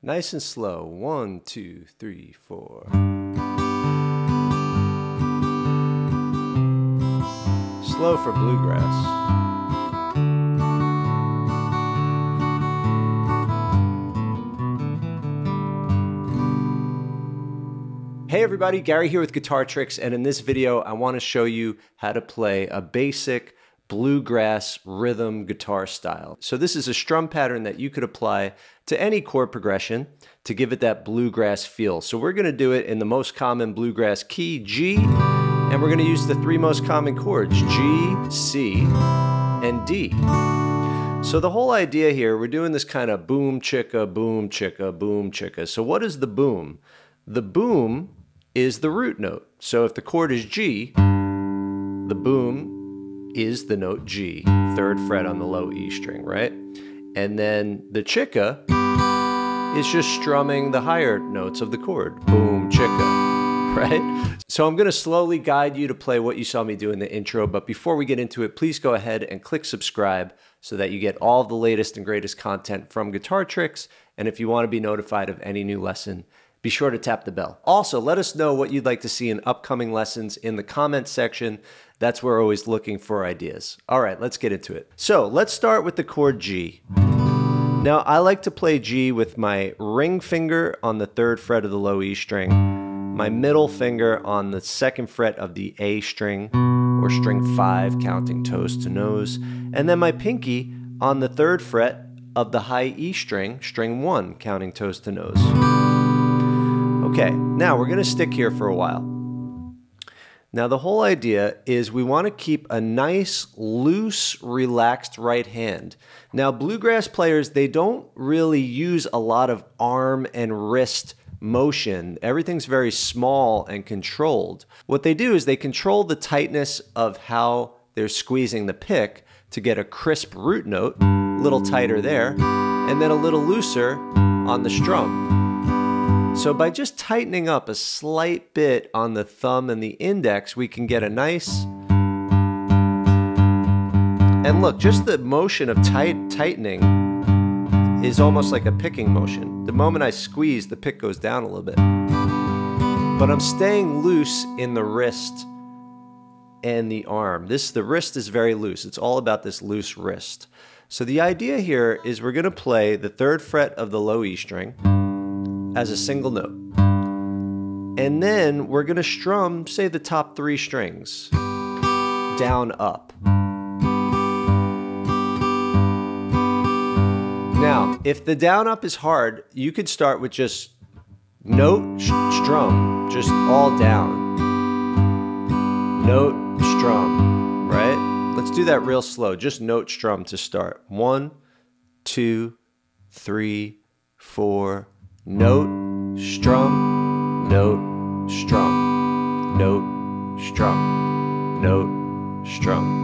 Nice and slow. 1, 2, 3, 4. Slow for bluegrass. Hey everybody, Gary here with Guitar Tricks, and in this video I want to show you how to play a basic bluegrass rhythm guitar style. So this is a strum pattern that you could apply to any chord progression to give it that bluegrass feel. So we're going to do it in the most common bluegrass key, G, and we're going to use the three most common chords, G, C, and D. So the whole idea here, we're doing this kind of boom chicka, boom chicka, boom chicka. So what is the boom? The boom is the root note. So if the chord is G, the boom is the note G, 3rd fret on the low E string, right? And then the chicka is just strumming the higher notes of the chord, boom chicka, right? So I'm going to slowly guide you to play what you saw me do in the intro, but before we get into it, please go ahead and click subscribe so that you get all of the latest and greatest content from Guitar Tricks, and if you want to be notified of any new lesson, be sure to tap the bell. Also, let us know what you'd like to see in upcoming lessons in the comments section. That's where we're always looking for ideas. All right, let's get into it. So let's start with the chord G. Now, I like to play G with my ring finger on the 3rd fret of the low E string, my middle finger on the 2nd fret of the A string, or string 5, counting toes to nose, and then my pinky on the 3rd fret of the high E string, string 1, counting toes to nose. Okay, now we're going to stick here for a while. Now the whole idea is we want to keep a nice, loose, relaxed right hand. Now bluegrass players, they don't really use a lot of arm and wrist motion. Everything's very small and controlled. What they do is they control the tightness of how they're squeezing the pick to get a crisp root note, a little tighter there, and then a little looser on the strum. So by just tightening up a slight bit on the thumb and the index, we can get a nice, and look, just the motion of tightening is almost like a picking motion. The moment I squeeze, the pick goes down a little bit. But I'm staying loose in the wrist and the arm. The wrist is very loose. It's all about this loose wrist. So the idea here is we're going to play the 3rd fret of the low E string as a single note. And then we're going to strum, say, the top 3 strings, down, up. Now, if the down, up is hard, you could start with just note, strum, just all down. Note, strum, right? Let's do that real slow, just note, strum to start. 1, 2, 3, 4, note, strum, note, strum, note, strum, note, strum.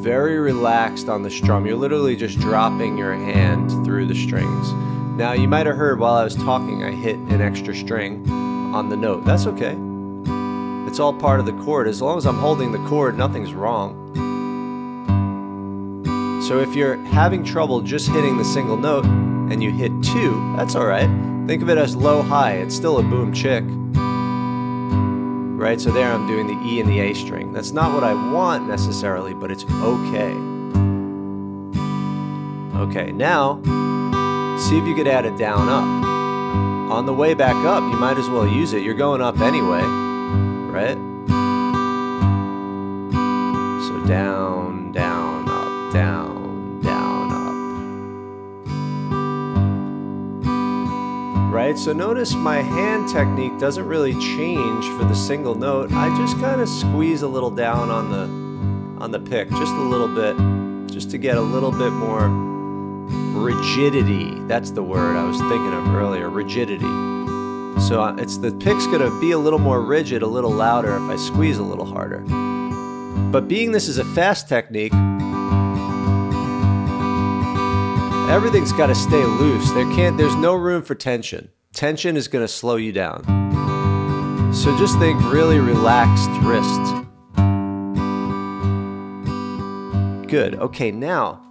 Very relaxed on the strum. You're literally just dropping your hand through the strings. Now you might have heard while I was talking I hit an extra string on the note. That's okay. It's all part of the chord. As long as I'm holding the chord, nothing's wrong. So if you're having trouble just hitting the single note and you hit 2, that's all right. Think of it as low-high. It's still a boom chick, right? So there I'm doing the E and the A string. That's not what I want necessarily, but it's okay. Okay, now see if you could add a down up. On the way back up, you might as well use it. You're going up anyway, right? So down, down, up, down. Right, so notice my hand technique doesn't really change for the single note. I just kind of squeeze a little down on the pick, just a little bit, just to get a little bit more rigidity. That's the word I was thinking of earlier, rigidity. So it's the pick's gonna be a little more rigid, a little louder if I squeeze a little harder. But being this is a fast technique, everything's got to stay loose. There's no room for tension. Tension is going to slow you down. So just think really relaxed wrist. Good. Okay, now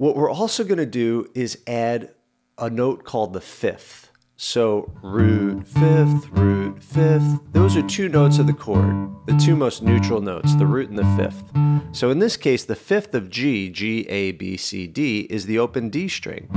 What we're also going to do is add a note called the fifth. So root, fifth, root, fifth. Those are two notes of the chord, the two most neutral notes, the root and the fifth. So in this case, the fifth of G, G, A, B, C, D, is the open D string.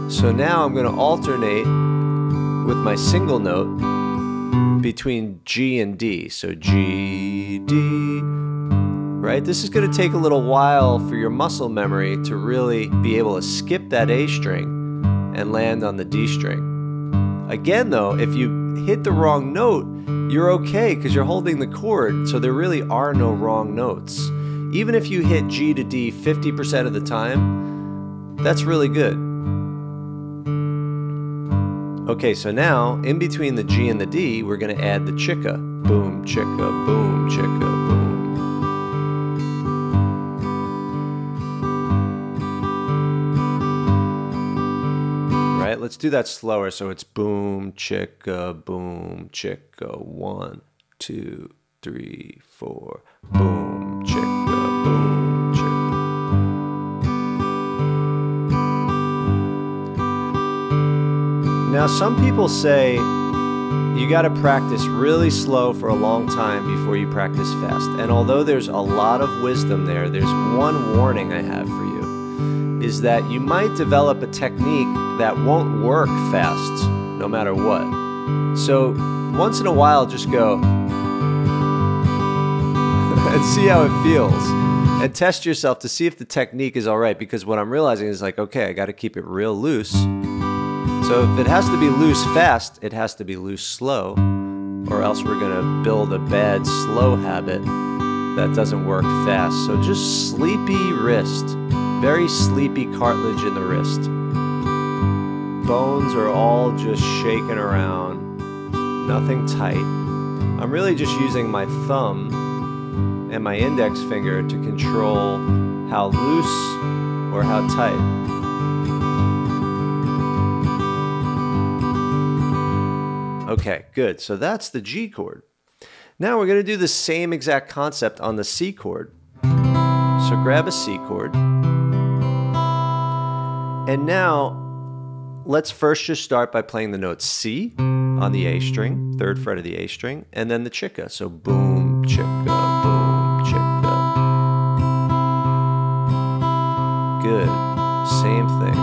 So now I'm going to alternate with my single note between G and D. So G, D, right? This is going to take a little while for your muscle memory to really be able to skip that A string and land on the D string. Again though, if you hit the wrong note, you're okay because you're holding the chord, so there really are no wrong notes. Even if you hit G to D 50% of the time, that's really good. Okay, so now, in between the G and the D, we're going to add the chicka. Boom, chicka, boom, chicka, boom. Right, let's do that slower, so it's boom, chicka, 1, 2, 3, 4. Boom, chicka, boom, chicka. Now, some people say you got to practice really slow for a long time before you practice fast. And although there's a lot of wisdom there, there's one warning I have for you, is that you might develop a technique that won't work fast, no matter what. So once in a while, just go and see how it feels. And test yourself to see if the technique is all right, because what I'm realizing is like, okay, I got to keep it real loose. So if it has to be loose fast, it has to be loose slow, or else we're going to build a bad slow habit that doesn't work fast. So just sleepy wrist, very sleepy cartilage in the wrist. Bones are all just shaking around, nothing tight. I'm really just using my thumb and my index finger to control how loose or how tight. Okay, good. So that's the G chord. Now we're going to do the same exact concept on the C chord. So grab a C chord. And now let's first just start by playing the note C on the A string, 3rd fret of the A string, and then the chicka. So boom, chicka, boom, chicka. Good. Same thing.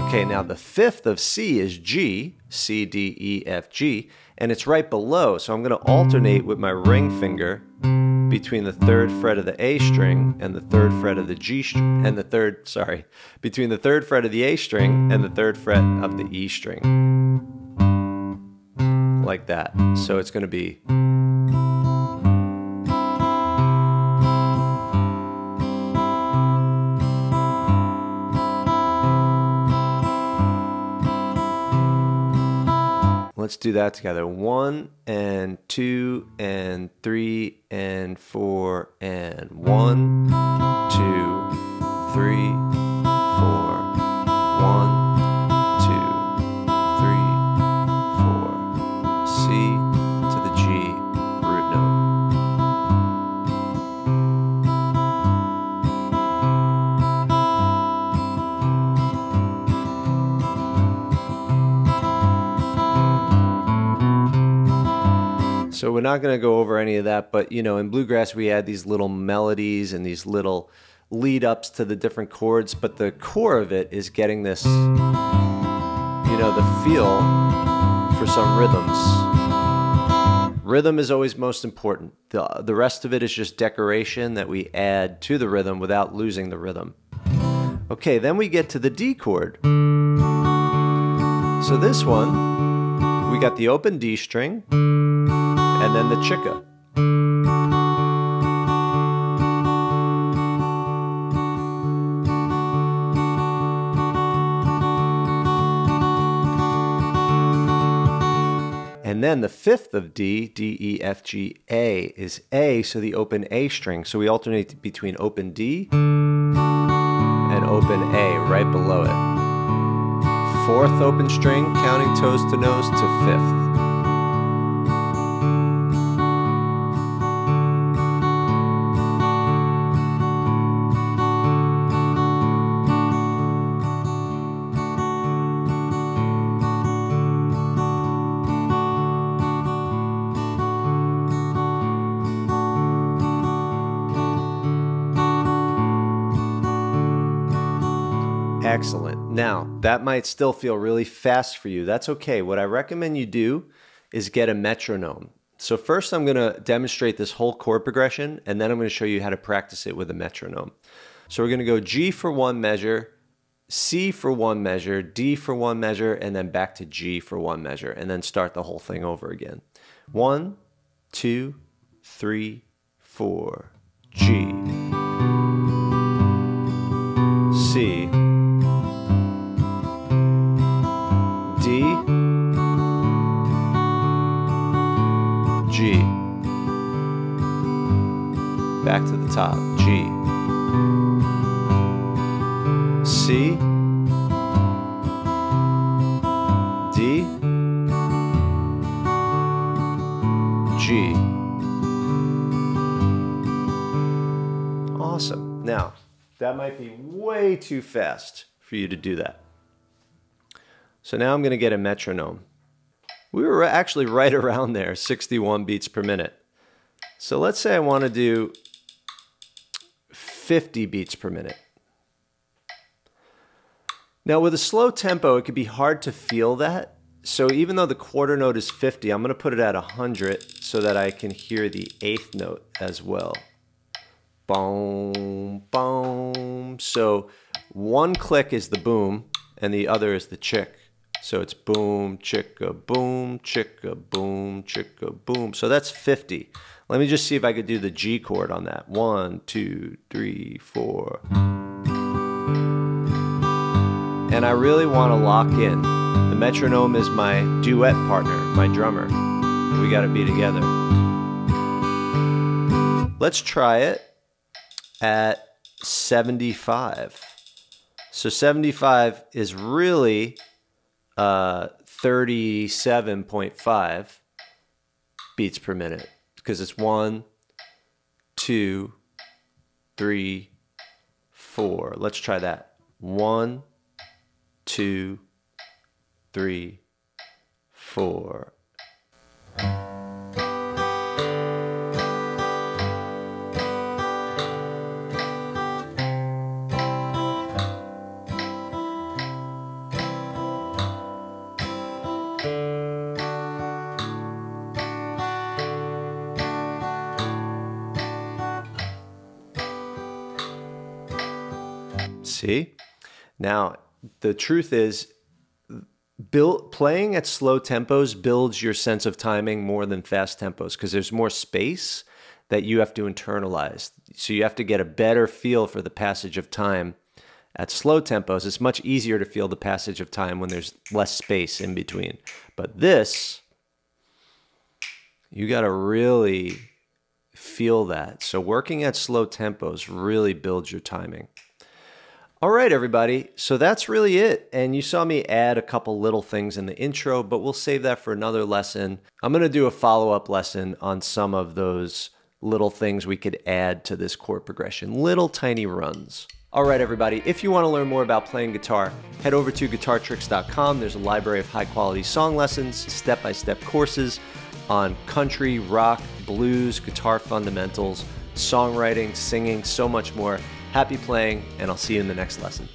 Okay, now the 5th of C is G, C, D, E, F, G, and it's right below, so I'm going to alternate with my ring finger between the 3rd fret of the A string and the 3rd fret of the G string, and between the 3rd fret of the A string and the 3rd fret of the E string. Like that. So it's going to be Let's do that together. 1 and 2 and 3 and 4 and 1, 2, 3, 4, 1, 2, 3, 4. C to the G root note. So we're not going to go over any of that, but you know, in bluegrass we add these little melodies and these little lead ups to the different chords, but the core of it is getting this, you know, the feel for some rhythms. Rhythm is always most important. The rest of it is just decoration that we add to the rhythm without losing the rhythm. Okay, then we get to the D chord. So this one, we got the open D string, and then the chicka. And then the 5th of D, D, E, F, G, A is A, so the open A string. So we alternate between open D and open A right below it. 4th open string, counting toes to nose to 5th. Excellent. Now, that might still feel really fast for you. That's okay. What I recommend you do is get a metronome. So first I'm going to demonstrate this whole chord progression, and then I'm going to show you how to practice it with a metronome. So we're going to go G for one measure, C for one measure, D for one measure, and then back to G for one measure, and then start the whole thing over again. 1, 2, 3, 4, G, C, D, G, back to the top, G, C, D, G. Awesome. Now, that might be way too fast for you to do that. So now I'm going to get a metronome. We were actually right around there, 61 beats per minute. So let's say I want to do 50 beats per minute. Now with a slow tempo, it could be hard to feel that. So even though the quarter note is 50, I'm going to put it at 100 so that I can hear the eighth note as well. Boom, boom. So one click is the boom and the other is the chick. So it's boom, chicka, boom, chicka, boom, chicka, boom. So that's 50. Let me just see if I could do the G chord on that. 1, 2, 3, 4. And I really want to lock in. The metronome is my duet partner, my drummer. We got to be together. Let's try it at 75. So 75 is really 37.5 beats per minute because it's 1, 2, 3, 4. Let's try that. 1, 2, 3, 4. See? Now, the truth is, playing at slow tempos builds your sense of timing more than fast tempos because there's more space that you have to internalize. So you have to get a better feel for the passage of time. At slow tempos, it's much easier to feel the passage of time when there's less space in between. But this, you got to really feel that. So working at slow tempos really builds your timing. All right, everybody, so that's really it. And you saw me add a couple little things in the intro, but we'll save that for another lesson. I'm going to do a follow-up lesson on some of those little things we could add to this chord progression, little tiny runs. All right, everybody, if you want to learn more about playing guitar, head over to guitartricks.com. There's a library of high-quality song lessons, step-by-step courses on country, rock, blues, guitar fundamentals, songwriting, singing, so much more. Happy playing, and I'll see you in the next lesson.